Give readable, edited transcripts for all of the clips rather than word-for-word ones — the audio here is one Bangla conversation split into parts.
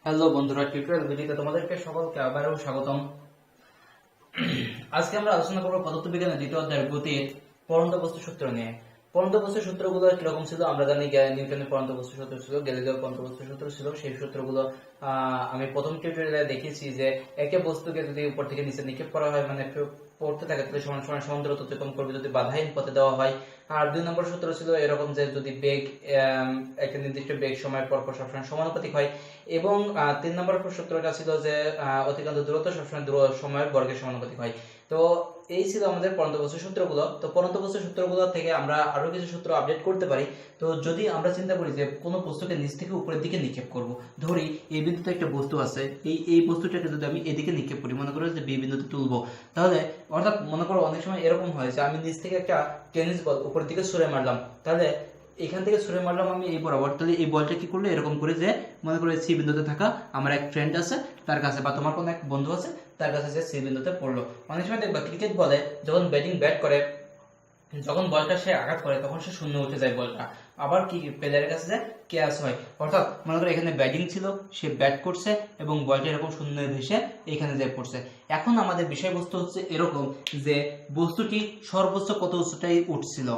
হ্যালো বন্ধুরা, টিউটোরিয়াল ভিডিওতে তোমাদেরকে সকলকে আবারও স্বাগতম। আজকে আমরা আলোচনা করব পদার্থবিজ্ঞানের দ্বিতীয় অধ্যায়ের গতির পরন্ত বস্তু সূত্র নিয়ে। পরন্ত বস্তু সূত্রগুলো কিরকম ছিল আমরা জানি। নিউটনের পরন্ত বস্তু সূত্র ছিল, গ্যালিলিওর পরন্ত বস্তু সূত্র ছিল। সেই সূত্রগুলো আমি প্রথম টিউটোরিয়ালে দেখিয়েছি যে একটা বস্তুকে যদি উপর থেকে নিচে নিক্ষেপ করা হয়, মানে পড়তে থাকে, তাহলে সমান সমান সমান্তরাল অতিক্রম করবে যদি বাধাহীন পথে দেওয়া হয়। আর 2 নম্বর সূত্র ছিল এরকম যে যদি বেগ একটা নির্দিষ্ট বেগ সময় পর পর সবসময় সমানুপাতিক হয়। এবং 3 নম্বর সূত্রটা ছিল যে অতিক্রান্ত দূরত্ব সবসময় সময়ের বর্গের সমানুপাতিক হয়। তো এই ছিল আমাদের পরন্ত বস্তু সূত্রগুলো। তো পরন্ত বস্তু সূত্রগুলো থেকে আমরা আরো কিছু সূত্র আপডেট করতে পারি। তো যদি আমরা চিন্তা করি যে কোনো বস্তুকে নিচ থেকে উপরের দিকে নিক্ষেপ করব, ধরি এই বিন্দুতে একটা বস্তু আছে, এই বস্তুটাকে যদি আমি এদিকে নিক্ষেপ করি, মনে করো যে বি বিন্দুতে তুলবো, তাহলে অর্থাৎ মনে করো অনেক সময় এরকম হয় যে আমি নিচ থেকে একটা টেনিস বল উপরের দিকে ছুঁড়ে মারলাম, তাহলে এখান থেকে ছুঁড়ে মারলাম আমি এই বরাবর, তাহলে এই বলটা কি করলো এরকম করে যে মনে করো সি বিন্দুতে থাকা আমার এক ফ্রেন্ড আছে তার কাছে, বা তোমার কোনো এক বন্ধু আছে তার কাছে যে সি বিন্দুতে পড়লো। অনেক সময় দেখবা ক্রিকেট বলে যখন ব্যাট করে, যখন বলটা সে আঘাত করে তখন সে শূন্য উঠে যায় বলটা, আবার কি প্লেয়ারের কাছে যায় ক্যাচ হয়। অর্থাৎ মনে করো এখানে ব্যাটিং ছিল, সে ব্যাট করছে এবং বলটা এরকম শূন্য ভেসে এখানে যায় পড়ছে। এখন আমাদের বিষয়বস্তু হচ্ছে এরকম যে বস্তুটি সর্বোচ্চ কত উচ্চতায় উঠছিল,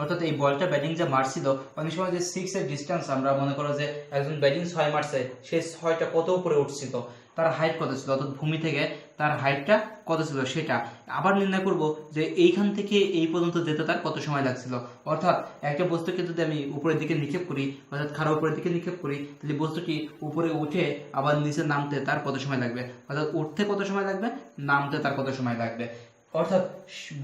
অর্থাৎ এই বলটা ব্যাটিং যে মারছিল, অনেক সময় যে 6 এর ডিস্টেন্স, আমরা মনে করো যে একজন ব্যাটিং 6 মারছে, সেই 6টা কত উপরে উঠছিল, তার হাইট কত ছিল, অর্থাৎ ভূমি থেকে তার হাইটটা কত ছিল সেটা আবার নির্ণয় করব যে এইখান থেকে এই পর্যন্ত যেতে তার কত সময় লাগছিল। অর্থাৎ একটা বস্তুকে যদি আমি উপরের দিকে নিক্ষেপ করি, অর্থাৎ খাড়া উপরের দিকে নিক্ষেপ করি, তাহলে বস্তুটি উপরে উঠে আবার নিচে নামতে তার কত সময় লাগবে, অর্থাৎ উঠতে কত সময় লাগবে, নামতে তার কত সময় লাগবে। অর্থাৎ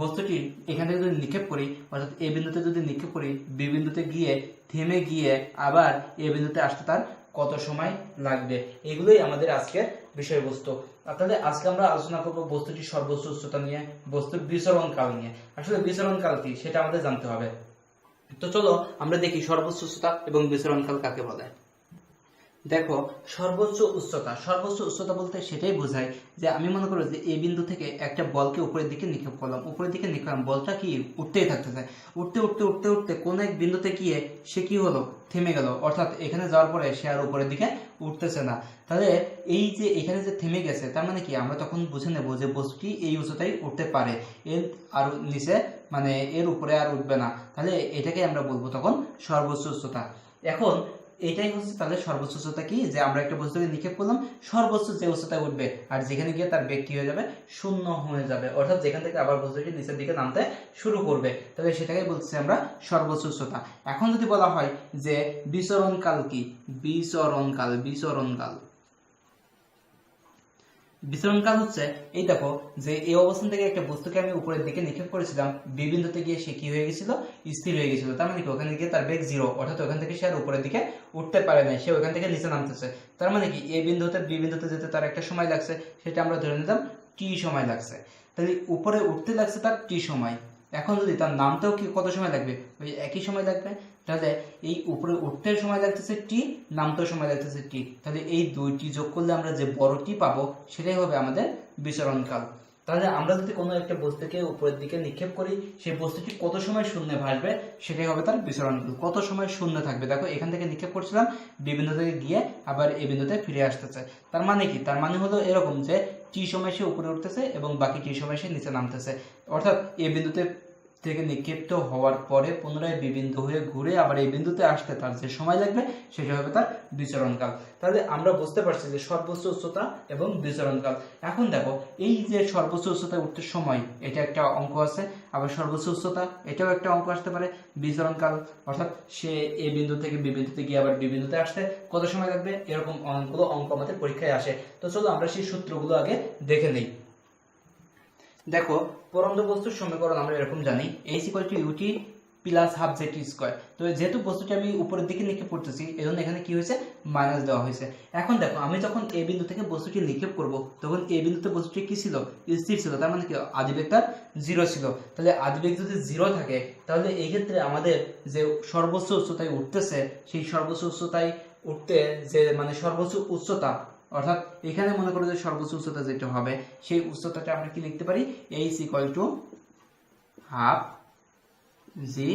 বস্তুটি এখান থেকে যদি নিক্ষেপ করি, অর্থাৎ এ বিন্দুতে যদি নিক্ষেপ করি, বি বিন্দুতে গিয়ে থেমে গিয়ে আবার এ বিন্দুতে আসতে তার কত সময় লাগবে, এগুলোই আমাদের আজকের বিষয়বস্তু। তাহলে আজকে আমরা আলোচনা করব বস্তুটির সর্বোচ্চ উচ্চতা নিয়ে, বস্তুর বিচরণ কাল নিয়ে। আসলে বিচরণ কাল কি সেটা আমাদের জানতে হবে। তো চলো আমরা দেখি সর্বোচ্চ উচ্চতা এবং বিচরণ কাল কাকে বলে। দেখো, সর্বোচ্চ উচ্চতা বলতে সেটাই বোঝায় যে আমি মনে করো যে এই বিন্দু থেকে একটা বলকে উপরের দিকে নিক্ষেপ করলাম, বলটা কি উঠতেই থাকতেছে, উঠতে উঠতে উঠতে উঠতে কোন এক বিন্দুতে গিয়ে সে কি হলো, থেমে গেল। অর্থাৎ এখানে যাওয়ার পরে সে আর উপরের দিকে উঠতেছে না। তাহলে এই যে এখানে যে থেমে গেছে, তার মানে কি আমরা তখন বুঝে নেব যে বস্তুটি এই উচ্চতায় উঠতে পারে, এর আর নিচে মানে এর উপরে আর উঠবে না। তাহলে এটাকে আমরা বলবো তখন সর্বোচ্চ উচ্চতা। এখন এটাই হচ্ছে তাহলে সর্বোচ্চ উচ্চতা কি, যে আমরা একটা বস্তুকে নিক্ষেপ করলাম, সর্বোচ্চ যে উচ্চতায় উঠবে আর যেখানে গিয়ে তার বেগ কি হয়ে যাবে, শূন্য হয়ে যাবে। অর্থাৎ যেখান থেকে আবার বস্তুটি নিচের দিকে নামতে শুরু করবে, তাহলে সেটাকে বলছি আমরা সর্বোচ্চ উচ্চতা। এখন যদি বলা হয় যে বিচরণকাল কি, বিচরণকাল হচ্ছে এই দেখো যে এই অবস্থান থেকে একটা বস্তুকে আমি উপরের দিকে নিক্ষেপ করেছিলাম, বি বিন্দুতে গিয়ে সে কি হয়ে গেছিল, স্থির হয়ে গেছিল। তার মানে কি ওখানে গিয়ে তার বেগ 0, অর্থাৎ ওখান থেকে সে আর উপরের দিকে উঠতে পারে না, সে ওখান থেকে নিচে নামতেছে। তার মানে কি এ বিন্দুতে বি বিন্দুতে যেতে তার একটা সময় লাগছে, সেটা আমরা ধরে নিলাম টি সময় লাগছে। তাহলে উপরে উঠতে লাগছে তার টি সময়। এখন যদি তার নামতেও কি কত সময় লাগবে, ওই একই সময় লাগবে। তাহলে এই উপরে উঠতে সময় লাগতেছে টি, নামতেও সময় লাগতেছে টি, তাহলে এই দুইটি যোগ করলে আমরা যে বড় টি পাবো সেটাই হবে আমাদের বিচরণকাল। তাহলে আমরা যদি কোনো একটা বস্তুকে উপরের দিকে নিক্ষেপ করি, সেই বস্তুটি কত সময় শূন্যে ভাসবে সেটাই হবে তার বিচরণকাল, কত সময় শূন্য থাকবে। দেখো এখান থেকে নিক্ষেপ করছিলাম, বি বিন্দু থেকে গিয়ে আবার এ বিন্দুতে ফিরে আসতেছে। তার মানে কি, তার মানে হলো এরকম যে টি সময় সে উপরে উঠতেছে এবং বাকি টি সময় সে নিচে নামতেছে। অর্থাৎ এ বিন্দুতে থেকে নিক্ষিপ্ত হওয়ার পরে পুনরায় বি বিন্দু হয়ে ঘুরে আবার এই বিন্দুতে আসতে তার যে সময় লাগবে সেটা হবে তার বিচরণকাল। তাহলে আমরা বুঝতে পারছি যে সর্বোচ্চ উচ্চতা এবং বিচরণকাল। এখন দেখো এই যে সর্বোচ্চ উচ্চতায় উঠতে সময়, এটা একটা অঙ্ক আছে, আবার সর্বোচ্চ উচ্চতা এটাও একটা অঙ্ক আসতে পারে। বিচরণকাল অর্থাৎ সে এ বিন্দু থেকে বি বিন্দুতে গিয়ে আবার বি বিন্দুতে আসতে কত সময় লাগবে, এরকম অনেকগুলো অঙ্ক আমাদের পরীক্ষায় আসে। তো চলো আমরা সেই সূত্রগুলো আগে দেখে নেই। দেখো, পরন্ত বস্তুর সমীকরণ আমরা এরকম জানি, h = ut plus half Z square. তো যেহেতু বস্তুটি আমি উপরের দিকে নিক্ষেপ করতেছি, এজন্য এখানে কি হয়েছে, মাইনাস দেওয়া হয়েছে। এখন দেখো আমি যখন এ বিন্দু থেকে বস্তুটি নিক্ষেপ করব, তখন এ বিন্দুতে বস্তুটি কি ছিল, স্থির ছিল। তার মানে কি আদিবেগ তার 0 ছিল। তাহলে আদিবেগ যদি 0 থাকে, তাহলে এই ক্ষেত্রে আমাদের যে সর্বোচ্চ উচ্চতায় উঠতেছে, সেই সর্বোচ্চ উচ্চতায় উঠতে যে মানে সর্বোচ্চ উচ্চতা, অর্থাৎ এখানে মনে করো যে সর্বোচ্চ উচ্চতা যেটা হবে, সেই উচ্চতাটা আমরা কি লিখতে পারি, h = হাফ জি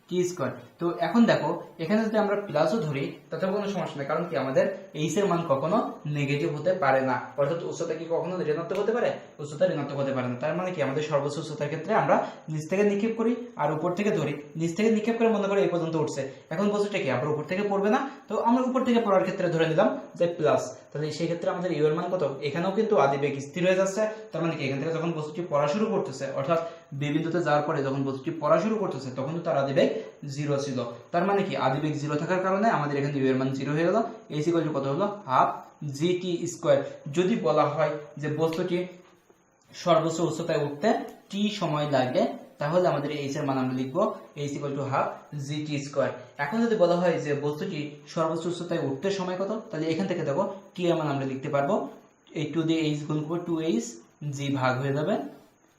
টি স্কয়ার। তো এখন দেখো এখানে যদি আমরা প্লাসও ধরি তাতেও কোনো সমস্যা নেই, কারণ কি আমাদের এইচ এর মান কখনো নেগেটিভ হতে পারে না, অর্থাৎ উচ্চতা কি কখনো ঋণাত্মক হতে পারে, উচ্চতা ঋণাত্মক হতে পারে না। তার মানে কি আমাদের সর্বোচ্চ উচ্চতার ক্ষেত্রে আমরা নিচ থেকে নিক্ষেপ করি আর উপর থেকে ধরি, নিচ থেকে নিক্ষেপ করে মনে করি এই পর্যন্ত উঠছে, এখন বস্তুটা কি আবার উপর থেকে পড়বে না, তো আমরা উপর থেকে পড়ার ক্ষেত্রে ধরে নিলাম যে প্লাস, তাহলে সেই ক্ষেত্রে আমাদের ইউ এর মান কত, এখানেও কিন্তু আদিবেগ স্থির হয়ে যাচ্ছে। তার মানে কি এখান থেকে যখন বস্তুটি পড়া শুরু করতেছে, অর্থাৎ বি বিন্দুতে যাওয়ার পরে যখন বস্তুটি পড়া শুরু করতেছে তখন তো তার আদিবেগ 0 ছিল। তার মানে কি আদিবেগ 0 থাকার কারণে আমাদের এখানে ইউ এর মান 0 হয়ে গেল। এইচ ইকুয়াল টু কত হলো, হাফ জিটি স্কয়ার। যদি বলা হয় যে বস্তুটি সর্বোচ্চ উচ্চতায় উঠতে টি সময় লাগে, তাহলে আমাদের এইচ এর মান আমরা লিখবো H equal to half GT square. এখন যদি বলা হয় যে বস্তুটি সর্বোচ্চ উচ্চতায় উঠতে সময় কত, তাহলে এখান থেকে দেখো টি এর মান আমরা লিখতে পারবো এই 2 দিয়ে এইচ গুণ করব, 2h জি ভাগ হয়ে যাবে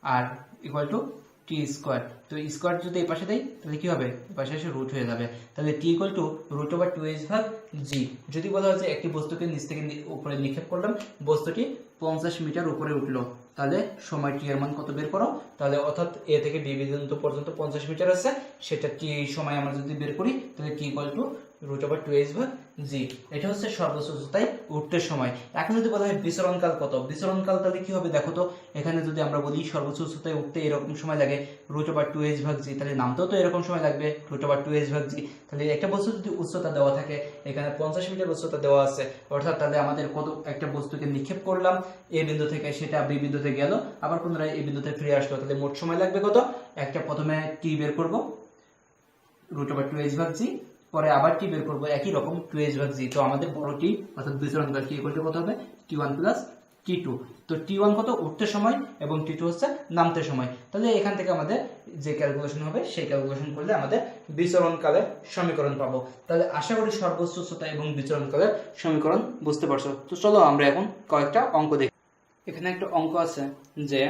আর ইকুয়াল টু টি স্কয়ার। তো স্কয়ার যদি এই পাশে দেই তাহলে কি হবে, এই পাশে এসে রুট হয়ে যাবে, তাহলে T equal to root over 2h ভাগ জি। যদি বলা হয় যে একটি বস্তুকে নিচ থেকে উপরে নিক্ষেপ করলাম, বস্তুটি 50 মিটার উপরে উঠলো, তাহলে সময় টি এর মান কত বের করো, তাহলে অর্থাৎ এ থেকে বি বিন্দু পর্যন্ত 50 মিটার আছে, সেটা টি সময় আমরা যদি বের করি তাহলে T equal to root over 2h ভাগ জি। এটা হচ্ছে সর্বোচ্চ উচ্চতায় উঠতে সময়। এখন যদি বলা হয় বিচরণকাল কত, বিচরণকাল তাহলে কি হবে দেখো তো, এখানে যদি আমরা বলি সর্বোচ্চ উচ্চতায় উঠতে এরকম সময় লাগে রুট ওভার 2h ভাগ জি, তাহলে নামতেও তো এরকম সময় লাগবে রুট ওভার 2h ভাগ জি। তাহলে একটা বস্তু যদি উচ্চতা দেওয়া থাকে, এখানে 50 মিটার উচ্চতা দেওয়া আছে, অর্থাৎ তাহলে আমাদের কত একটা বস্তুকে নিক্ষেপ করলাম এ বিন্দু থেকে, সেটা বি বিন্দুতে গেল, আবার পুনরায় এই বিন্দুতে ফিরে আসলো, তাহলে মোট সময় লাগবে কত, একটা প্রথমে টি বের করব রুট ওভার 2h ভাগ জি, পরে আবার টি বের করব একই রকম 2h ভাগ জি। তো আমাদের বড় টি অর্থাৎ বিচরণকাল টি ইকুয়াল টু কত হবে, t1 প্লাস t2। তো t1 কত উঠতে সময় এবং t2 হচ্ছে নামতে সময়। তাহলে এখান থেকে আমাদের যে ক্যালকুলেশন হবে সেই ক্যালকুলেশন করলে আমাদের বিচরণকালের সমীকরণ পাবো। তাহলে আশা করি সর্বোচ্চ উচ্চতা এবং বিচরণকালের সমীকরণ বুঝতে পারছো। তো চলো আমরা এখন কয়েকটা অঙ্ক দেখি। এখানে একটা অঙ্ক আছে যে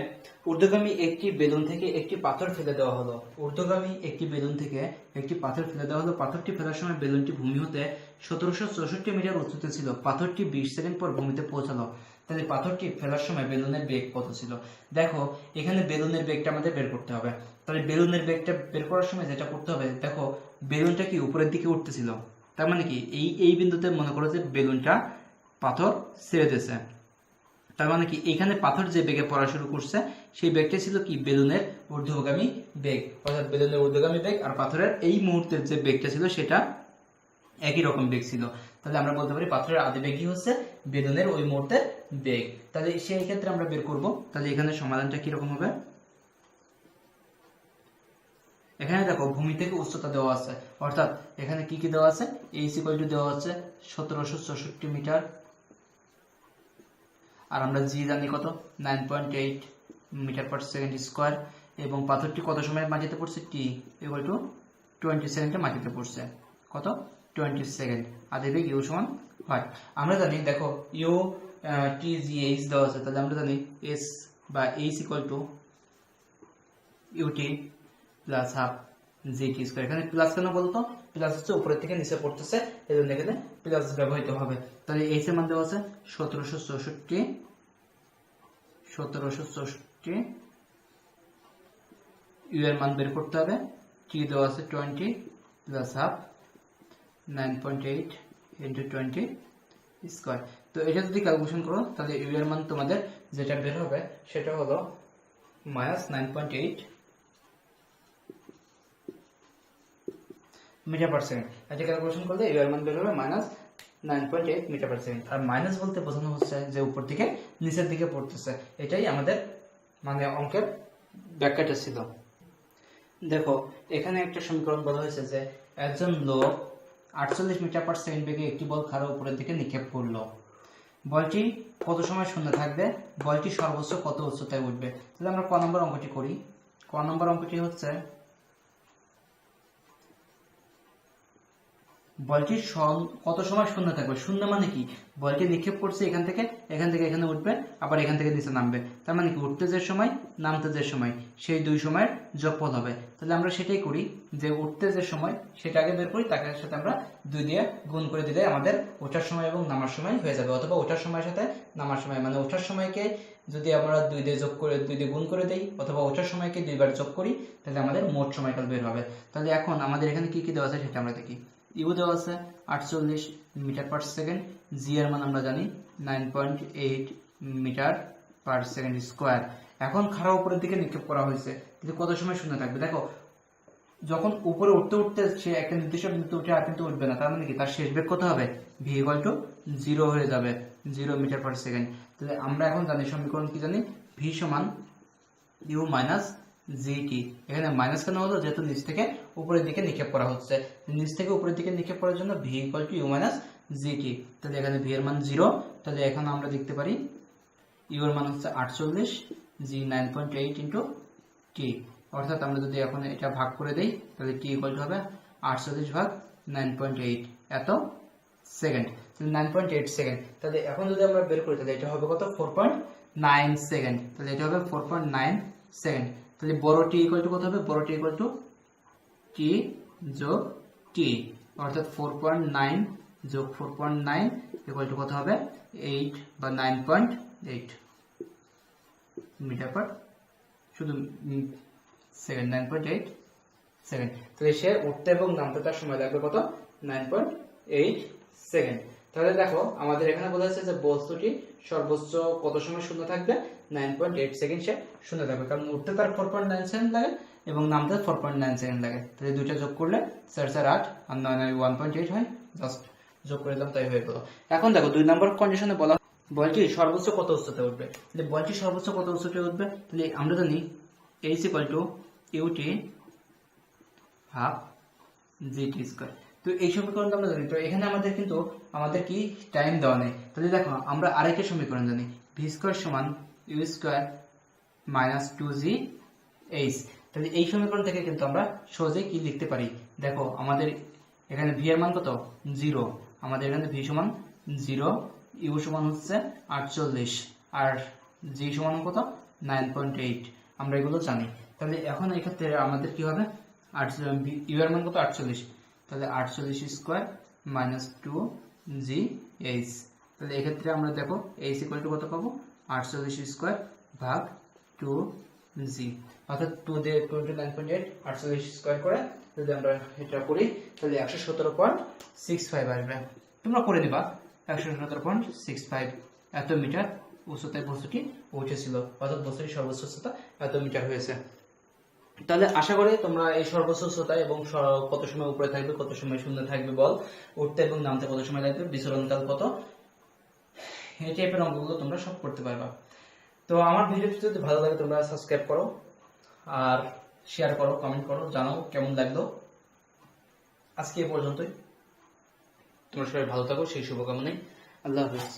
ঊর্ধ্বগামী একটি বেলুন থেকে একটি পাথর ফেলে দেওয়া হলো, ঊর্ধ্বগামী একটি বেলুন থেকে একটি পাথর ফেলে দেওয়া হলো, পাথরটি ফেলার সময় বেলুনটি ভূমি হতে 1764 মিটার উচ্চতে ছিল, পাথরটি 20 সেকেন্ড পর ভূমিতে পৌঁছালো, তাহলে পাথরটি ফেলার সময় বেলুনের বেগ কত ছিল। দেখো এখানে বেলুনের বেগটা আমাদের বের করতে হবে, তাহলে বেলুনের বেগটা বের করার সময় যেটা করতে হবে, দেখো বেলুনটা কি উপরের দিকে উঠতেছিল, তার মানে কি এই বিন্দুতে মনে করো যে বেলুনটা পাথর ছেড়ে দিয়েছে, তার মানে কি এখানে পাথর যে বেগে পড়া শুরু করছে সেই বেগটা ছিল কি বেলুনের ঊর্ধ্বগামী বেগ, অর্থাৎ বেলুনের ঊর্ধ্বগামী বেগ আর পাথরের এই মুহূর্তের যে বেগটা ছিল সেটা একই রকম বেগ ছিল। তাহলে আমরা বলতে পারি পাথরের আদিবেগই হচ্ছে বেলুনের ওই মুহূর্তের বেগ। তাহলে সেই ক্ষেত্রে আমরা বের করব, তাহলে এখানে সমাধানটা কি রকম হবে, এখানে দেখো ভূমি থেকে উচ্চতা দেওয়া আছে, অর্থাৎ এখানে কি কি দেওয়া আছে, এইচ ইকুয়াল টু দেওয়া আছে 1764 মিটার, আর আমরা জি জানি কত 9.8 মিটার পার সেকেন্ড স্কয়ার, এবং পাথরটি কত সময় মাটিতে পড়ছে, টি ইকুয়াল টু 20 সেকেন্ডে মাটিতে পড়ছে, কত 20 সেকেন্ড, আদিবেগ ইউ সমান হয়। আমরা জানি দেখো ইউ টি জি এইচ দেওয়া আছে, তাহলে আমরা জানি এস বা H equal to UT plus half GT square. এখানে প্লাস কেন বলতো, প্লাস হচ্ছে উপরের থেকে নিচে পড়তেছে, এই জন্য এখানে প্লাস ব্যবহৃত হবে। তাহলে এইচ এর মান দেওয়া আছে 1764, ইউ এর মান বের করতে হবে, টি দেওয়া আছে 20 প্লাস হাফ 9.8 ইন্টু 20 স্কয়ার। তো এটা যদি ক্যালকুলেশন করো তাহলে ইউ এর মান তোমাদের যেটা বের হবে সেটা হলো মাইনাস 9.8 মিটার পার সেকেন্ড। এটা ক্যালকুলেশন করলে ইউ এর মান বের হবে মাইনাস 9.8 মিটার পার সেকেন্ড। আর মাইনাস বলতে বোঝানো হচ্ছে যে উপর থেকে নিচের দিকে পড়তেছে, এটাই আমাদের মানে অঙ্কের ব্যাখ্যাটা ছিল। দেখো এখানে একটা সমীকরণ বলা হয়েছে যে একজন লোক 48 মিটার পার সেকেন্ড বেগে একটি বল খাড়া উপরের দিকে নিক্ষেপ করলো, বলটি কত সময় শূন্য থাকবে, বলটি সর্বোচ্চ কত উচ্চতায় উঠবে। তাহলে আমরা ক নম্বর অঙ্কটি করি। ক নম্বর অঙ্কটি হচ্ছে বলটি কত সময় শূন্য থাকবে। শূন্য মানে কি, বলটি নিক্ষেপ করছে এখান থেকে এখানে উঠবে, আবার এখান থেকে নিচে নামবে। তার মানে কি, উঠতে যে সময় নামতে যে সময় সেই দুই সময়ের যোগফল হবে। তাহলে আমরা সেটাই করি, যে উঠতে যে সময় সেটা আগে বের করি, তাকে সাথে আমরা 2 দিয়ে গুণ করে দিলে আমাদের ওঠার সময় এবং নামার সময় হয়ে যাবে। অথবা ওঠার সময়ের সাথে নামার সময়, মানে ওঠার সময়কে যদি আমরা 2 দিয়ে গুণ করে দেই, অথবা ওঠার সময়কে 2 বার যোগ করি, তাহলে আমাদের মোট সময়কাল বের হবে। তাহলে এখন আমাদের এখানে কি কি দেওয়া আছে সেটা আমরা দেখি। ইউ দেওয়া আছে 48 মিটার পার সেকেন্ড, জি এর মান আমরা জানি 9.8 মিটার পার সেকেন্ড স্কোয়ার। এখন খাড়া উপরের দিকে নিক্ষেপ করা হয়েছে, কিন্তু কত সময় শূন্য থাকবে। দেখো, যখন উপরে উঠতে উঠতে সে একটা নির্দিষ্ট বিন্দুতে উঠে আর কিন্তু উঠবে না, তার মানে কি, তার শেষ বেগ কত হবে, ভি ইকুয়াল টু 0 হয়ে যাবে, 0 মিটার পার সেকেন্ড। তাহলে আমরা এখন জানি সমীকরণ কি জানি, ভি সমান ইউ মাইনাস জি টি। এখানে মাইনাস কেন হলো, যেহেতু নিচ থেকে উপরের দিকে নিক্ষেপ করা হচ্ছে, নিচ থেকে উপরের দিকে নিক্ষেপ করার জন্য V equal to U minus G T. তাহলে এখানে ভি এর মান 0, তাহলে এখন আমরা লিখতে পারি ইউ এর মান হচ্ছে 48, জি 9.8 ইন্টু টি। অর্থাৎ আমরা যদি এখন এটা ভাগ করে দেই, তাহলে টি ইকুয়াল টু হবে 48 ভাগ 9.8 এত সেকেন্ড, 9.8 সেকেন্ড। তাহলে এখন যদি আমরা বের করি, তাহলে এটা হবে কত, 4.9 সেকেন্ড। তাহলে এটা হবে 4.9 সেকেন্ড। তাহলে বড় টি ইকুয়াল টু কত হবে, বড় টি ইকুয়াল টু টি যোগ টি, অর্থাৎ 4.9 যোগ 4.9 ইকুয়াল টু কত হবে, 8 বা 9.8 মিটার পার শুধু সেকেন্ড, 9.8 সেকেন্ড। তাহলে সে উঠতে এবং নামতে তার সময় লাগবে কত, 9.8 সেকেন্ড। তাহলে দেখো, আমাদের এখানে বলা হয়েছে যে বস্তুটি সর্বোচ্চ কত সময় শূন্য থাকবে, 9.8 সেকেন্ড সে শূন্য থাকবে, কারণ উঠতে তার 4.9 সেকেন্ড লাগে এবং নামতে 4.9 সেকেন্ড লাগে। তাহলে দুইটা যোগ করলে 4 4 8 আর 9 9 1.8 হয়, জাস্ট যোগ করে দিলাম, তাই হয়ে গেল। এখন দেখো 2 নম্বর কন্ডিশনে বলা বলটি সর্বোচ্চ কত উচ্চতায় উঠবে। তাহলে বলটি সর্বোচ্চ কত উচ্চতায় উঠবে, তাহলে আমরা জানি h equal to UT half GT square. তো এই সমীকরণটা আমরা জানি। তো এখানে আমাদের কিন্তু কি টাইম দেওয়া নেই। তাহলে দেখো, আমরা আরেকটা সমীকরণ জানি, ভি স্কয়ার সমান ইউ স্কয়ার মাইনাস 2জি এইচ। তাহলে এই সমীকরণ থেকে কিন্তু আমরা সহজেই কি লিখতে পারি, দেখো আমাদের এখানে ভি এর মান কত, 0, আমাদের এখানে ভি সমান 0, ইউ সমান হচ্ছে 48 আর জি সমান কত, 9.8। আমরা এগুলো জানি। তাহলে এখন এই ক্ষেত্রে আমাদের কি হবে, ইউ এর মান কত, 48, তাহলে 48 স্কয়ার মাইনাস 2জি এইচ। তাহলে এক্ষেত্রে আমরা দেখো এইচ ইকুয়াল টু কত পাবো, 48 স্কয়ার ভাগ 2জি, অর্থাৎ 2 দিয়ে 9.8 48 স্কয়ার করে যদি আমরা এটা করি, তাহলে 117.65 আসবে। তোমরা করে নিবা, 117.65 এত মিটার উচ্চতায় বস্তুটি উঠেছিল, অর্থাৎ বস্তুটির সর্বোচ্চ উচ্চতা এত মিটার হয়েছে। তাহলে আশা করি তোমরা এই সর্বোচ্চ উচ্চতা এবং কত সময় উপরে থাকবে, কত সময় শূন্য থাকবে বল, উঠতে এবং নামতে কত সময় লাগবে, বিচরণকাল কত, এই টাইপের অঙ্কগুলো তোমরা সব করতে পারবা। তো আমার ভিডিওটি যদি ভালো লাগে তোমরা সাবস্ক্রাইব করো আর শেয়ার করো, কমেন্ট করো, জানাও কেমন লাগলো। আজকে এই পর্যন্তই, তোমরা সবাই ভালো থাকো সেই শুভকামনায়। আল্লাহ হাফেজ।